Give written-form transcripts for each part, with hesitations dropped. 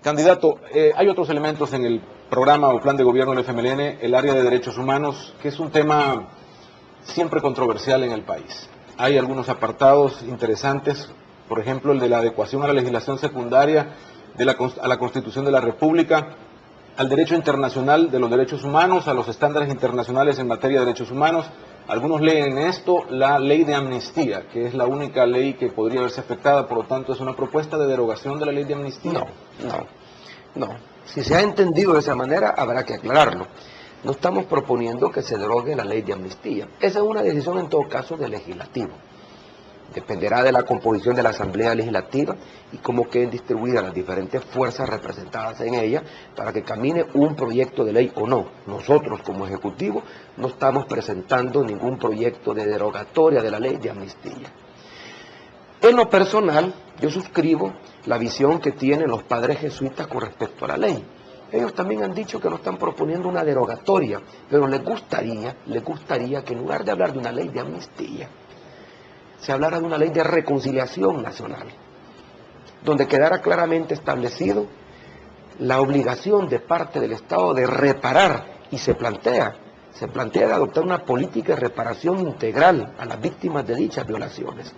Candidato, hay otros elementos en el programa o plan de gobierno del FMLN, el área de derechos humanos, que es un tema siempre controversial en el país. Hay algunos apartados interesantes, por ejemplo, el de la adecuación a la legislación secundaria a la Constitución de la República, al derecho internacional de los derechos humanos, a los estándares internacionales en materia de derechos humanos. Algunos leen en esto la ley de amnistía, que es la única ley que podría verse afectada, por lo tanto es una propuesta de derogación de la ley de amnistía. No. Si se ha entendido de esa manera, habrá que aclararlo. No estamos proponiendo que se derogue la ley de amnistía. Esa es una decisión en todo caso del legislativo. Dependerá de la composición de la Asamblea Legislativa y cómo queden distribuidas las diferentes fuerzas representadas en ella para que camine un proyecto de ley o no. Nosotros como Ejecutivo no estamos presentando ningún proyecto de derogatoria de la ley de amnistía. En lo personal, yo suscribo la visión que tienen los padres jesuitas con respecto a la ley. Ellos también han dicho que no están proponiendo una derogatoria, pero les gustaría que en lugar de hablar de una ley de amnistía, se hablara de una ley de reconciliación nacional, donde quedara claramente establecido la obligación de parte del Estado de reparar, y se plantea de adoptar una política de reparación integral a las víctimas de dichas violaciones,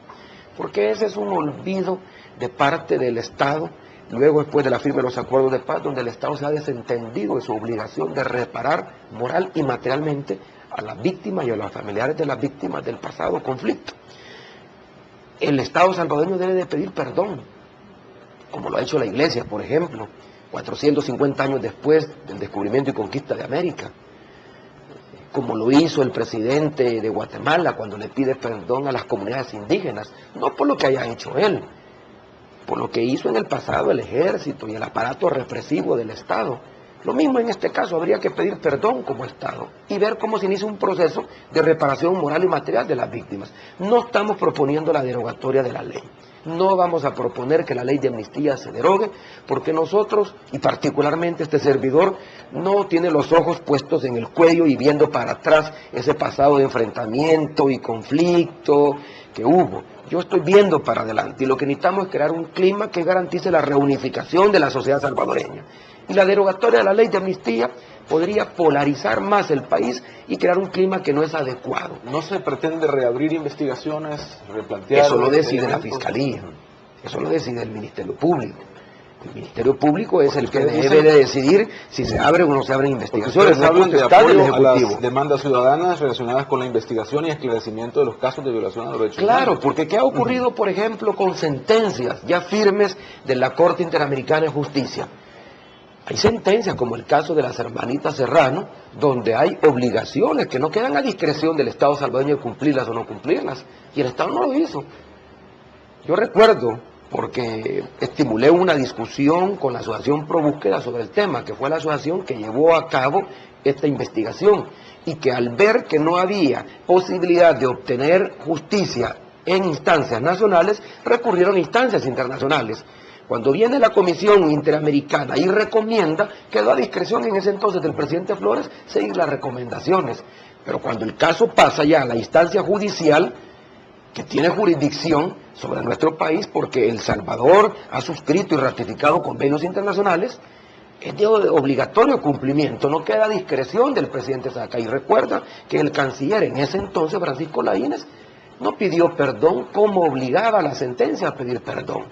porque ese es un olvido de parte del Estado, luego después de la firma de los acuerdos de paz, donde el Estado se ha desentendido de su obligación de reparar moral y materialmente a las víctimas y a los familiares de las víctimas del pasado conflicto. El Estado salvadoreño debe de pedir perdón, como lo ha hecho la Iglesia, por ejemplo, 450 años después del descubrimiento y conquista de América, como lo hizo el presidente de Guatemala cuando le pide perdón a las comunidades indígenas, no por lo que haya hecho él, por lo que hizo en el pasado el ejército y el aparato represivo del Estado. Lo mismo en este caso, habría que pedir perdón como Estado y ver cómo se inicia un proceso de reparación moral y material de las víctimas. No estamos proponiendo la derogatoria de la ley. No vamos a proponer que la ley de amnistía se derogue, porque nosotros, y particularmente este servidor, no tiene los ojos puestos en el cuello y viendo para atrás ese pasado de enfrentamiento y conflicto que hubo. Yo estoy viendo para adelante y lo que necesitamos es crear un clima que garantice la reunificación de la sociedad salvadoreña. Y la derogatoria de la ley de amnistía podría polarizar más el país y crear un clima que no es adecuado. ¿No se pretende reabrir investigaciones, replantear? Eso lo decide la Fiscalía, eso lo decide el Ministerio Público. El Ministerio Público es el que debe de decidir si se abre o no se abren investigaciones. Ustedes hablan de apoyo a las demandas ciudadanas relacionadas con la investigación y esclarecimiento de los casos de violación a los derechos humanos. Claro, porque ¿qué ha ocurrido, por ejemplo, con sentencias ya firmes de la Corte Interamericana de Justicia? Hay sentencias, como el caso de las hermanitas Serrano, donde hay obligaciones que no quedan a discreción del Estado salvadoreño de cumplirlas o no cumplirlas, y el Estado no lo hizo. Yo recuerdo, porque estimulé una discusión con la Asociación Pro Búsqueda sobre el tema, que fue la asociación que llevó a cabo esta investigación, y que al ver que no había posibilidad de obtener justicia en instancias nacionales, recurrieron a instancias internacionales. Cuando viene la Comisión Interamericana y recomienda, quedó a discreción en ese entonces del presidente Flores seguir las recomendaciones. Pero cuando el caso pasa ya a la instancia judicial, que tiene jurisdicción sobre nuestro país, porque El Salvador ha suscrito y ratificado convenios internacionales, es de obligatorio cumplimiento, no queda a discreción del presidente Saca. Y recuerda que el canciller en ese entonces, Francisco Laínez, no pidió perdón como obligaba la sentencia a pedir perdón.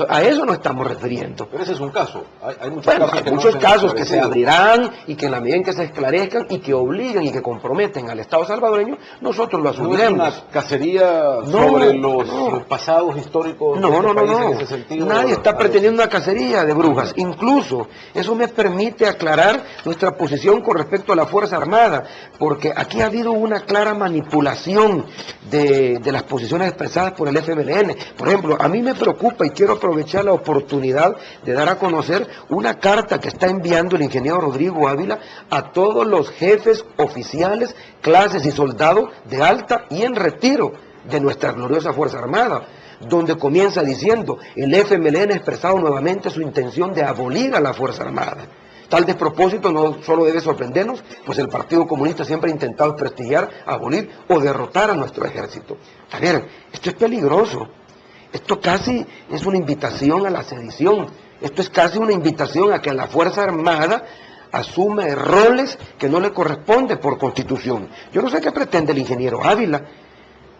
A eso nos estamos refiriendo. Pero ese es un caso. Hay muchos casos que se abrirán y que en la medida en que se esclarezcan y que obliguen y que comprometen al Estado salvadoreño, nosotros lo asumiremos. ¿No es una cacería sobre los pasados históricos no, de este país en ese sentido? Nadie está pretendiendo una cacería de brujas. Incluso eso me permite aclarar nuestra posición con respecto a la Fuerza Armada, porque aquí ha habido una clara manipulación de las posiciones expresadas por el FMLN. Por ejemplo, a mí me preocupa y quiero aprovechar la oportunidad de dar a conocer una carta que está enviando el ingeniero Rodrigo Ávila a todos los jefes oficiales, clases y soldados de alta y en retiro de nuestra gloriosa Fuerza Armada, donde comienza diciendo: el FMLN ha expresado nuevamente su intención de abolir a la Fuerza Armada. Tal despropósito no solo debe sorprendernos, pues el Partido Comunista siempre ha intentado prestigiar, abolir o derrotar a nuestro ejército. A ver, esto es peligroso. Esto casi es una invitación a la sedición. Esto es casi una invitación a que la Fuerza Armada asume roles que no le corresponde por Constitución. Yo no sé qué pretende el ingeniero Ávila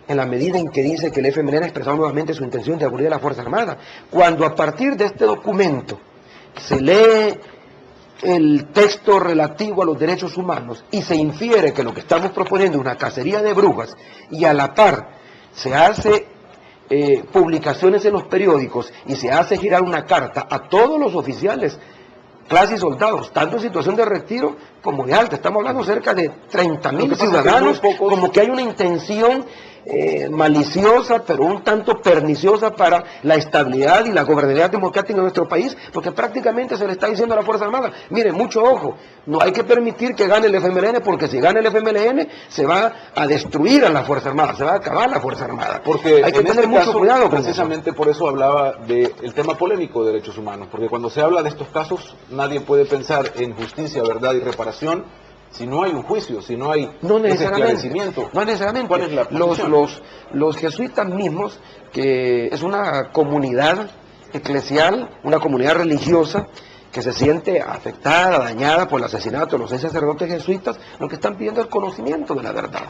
en la medida en que dice que el FMLN ha expresado nuevamente su intención de abolir a la Fuerza Armada, cuando a partir de este documento se lee el texto relativo a los derechos humanos y se infiere que lo que estamos proponiendo es una cacería de brujas y a la par se hace publicaciones en los periódicos y se hace girar una carta a todos los oficiales, clases y soldados, tanto en situación de retiro como de alta. Estamos hablando cerca de 30.000 ciudadanos, como que hay una intención maliciosa, pero un tanto perniciosa para la estabilidad y la gobernabilidad democrática de nuestro país, porque prácticamente se le está diciendo a la Fuerza Armada, miren, mucho ojo, no hay que permitir que gane el FMLN, porque si gana el FMLN se va a destruir a la Fuerza Armada, se va a acabar la Fuerza Armada. Porque hay que tener mucho cuidado con precisamente eso. Por eso hablaba del tema polémico de derechos humanos, porque cuando se habla de estos casos, nadie puede pensar en justicia, verdad y reparación, si no hay un juicio, si no hay ese esclarecimiento. No necesariamente. ¿Cuál es la posición? Los jesuitas mismos, que es una comunidad eclesial, una comunidad religiosa, que se siente afectada, dañada por el asesinato de los 6 sacerdotes jesuitas, lo que están pidiendo es conocimiento de la verdad.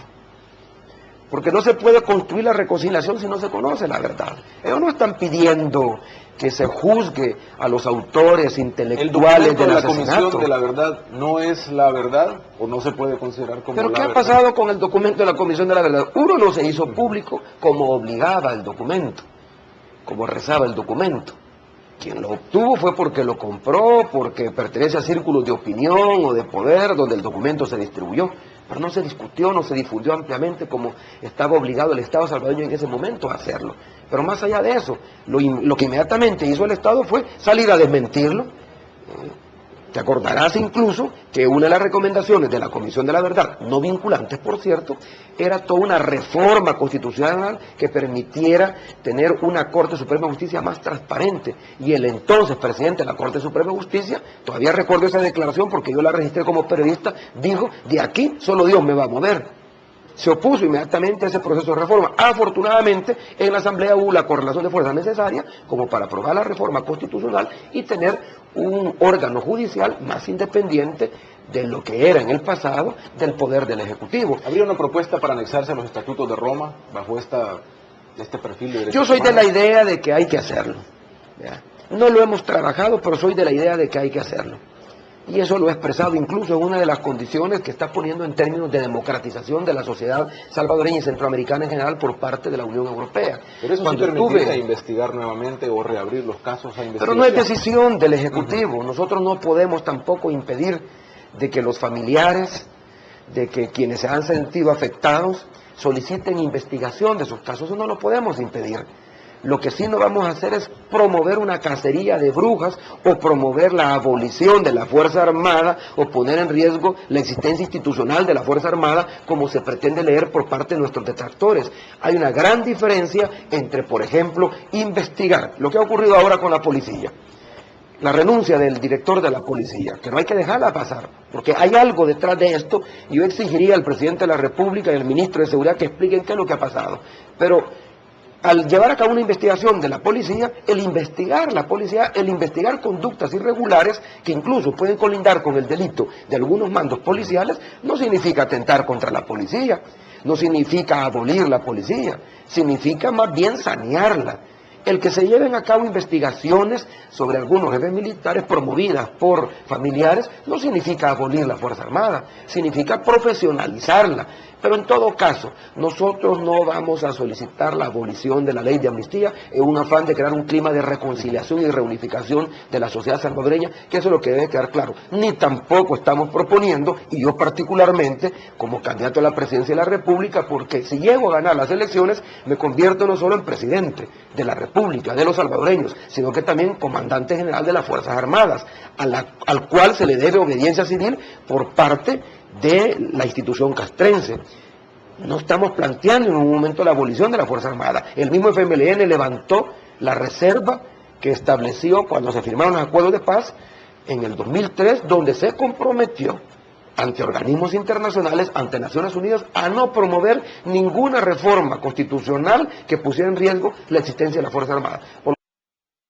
Porque no se puede construir la reconciliación si no se conoce la verdad. Ellos no están pidiendo que se juzgue a los autores intelectuales del asesinato. ¿La Comisión de la Verdad no es la verdad o no se puede considerar como la verdad? ¿Pero qué ha pasado con el documento de la Comisión de la Verdad? Uno, no se hizo público como obligaba el documento, como rezaba el documento. Quien lo obtuvo fue porque lo compró, porque pertenece a círculos de opinión o de poder donde el documento se distribuyó, pero no se discutió, no se difundió ampliamente como estaba obligado el Estado salvadoreño en ese momento a hacerlo. Pero más allá de eso, lo que inmediatamente hizo el Estado fue salir a desmentirlo. Te acordarás incluso que una de las recomendaciones de la Comisión de la Verdad, no vinculantes por cierto, era toda una reforma constitucional que permitiera tener una Corte Suprema de Justicia más transparente. Y el entonces presidente de la Corte Suprema de Justicia, todavía recuerdo esa declaración porque yo la registré como periodista, dijo, de aquí solo Dios me va a mover. Se opuso inmediatamente a ese proceso de reforma. Afortunadamente, en la Asamblea hubo la correlación de fuerzas necesaria como para aprobar la reforma constitucional y tener un órgano judicial más independiente de lo que era en el pasado del poder del Ejecutivo. ¿Habría una propuesta para anexarse a los estatutos de Roma bajo este perfil de derechos Yo soy humanos? de la idea de que hay que hacerlo. ¿Ya? No lo hemos trabajado, pero soy de la idea de que hay que hacerlo. Y eso lo he expresado incluso en una de las condiciones que está poniendo en términos de democratización de la sociedad salvadoreña y centroamericana en general por parte de la Unión Europea. Pero eso sí permitiría investigar nuevamente o reabrir los casos a investigación. Pero no es decisión del Ejecutivo. Nosotros no podemos tampoco impedir de que los familiares, de que quienes se han sentido afectados, soliciten investigación de sus casos. Eso no lo podemos impedir. Lo que sí no vamos a hacer es promover una cacería de brujas o promover la abolición de la Fuerza Armada o poner en riesgo la existencia institucional de la Fuerza Armada como se pretende leer por parte de nuestros detractores. Hay una gran diferencia entre, por ejemplo, investigar lo que ha ocurrido ahora con la policía. La renuncia del director de la policía, que no hay que dejarla pasar, porque hay algo detrás de esto, y yo exigiría al presidente de la República y al ministro de Seguridad que expliquen qué es lo que ha pasado. Pero al llevar a cabo una investigación de la policía, el investigar conductas irregulares que incluso pueden colindar con el delito de algunos mandos policiales, no significa atentar contra la policía, no significa abolir la policía, significa más bien sanearla. El que se lleven a cabo investigaciones sobre algunos jefes militares promovidas por familiares no significa abolir la Fuerza Armada, significa profesionalizarla. Pero en todo caso, nosotros no vamos a solicitar la abolición de la ley de amnistía en un afán de crear un clima de reconciliación y reunificación de la sociedad salvadoreña, que eso es lo que debe quedar claro. Ni tampoco estamos proponiendo, y yo particularmente, como candidato a la presidencia de la República, porque si llego a ganar las elecciones, me convierto no solo en presidente de la República, de los salvadoreños, sino que también comandante general de las Fuerzas Armadas, al cual se le debe obediencia civil por parte de la institución castrense. No estamos planteando en un momento la abolición de la Fuerza Armada. El mismo FMLN levantó la reserva que estableció cuando se firmaron los acuerdos de paz en el 2003, donde se comprometió ante organismos internacionales, ante Naciones Unidas, a no promover ninguna reforma constitucional que pusiera en riesgo la existencia de las Fuerzas Armadas.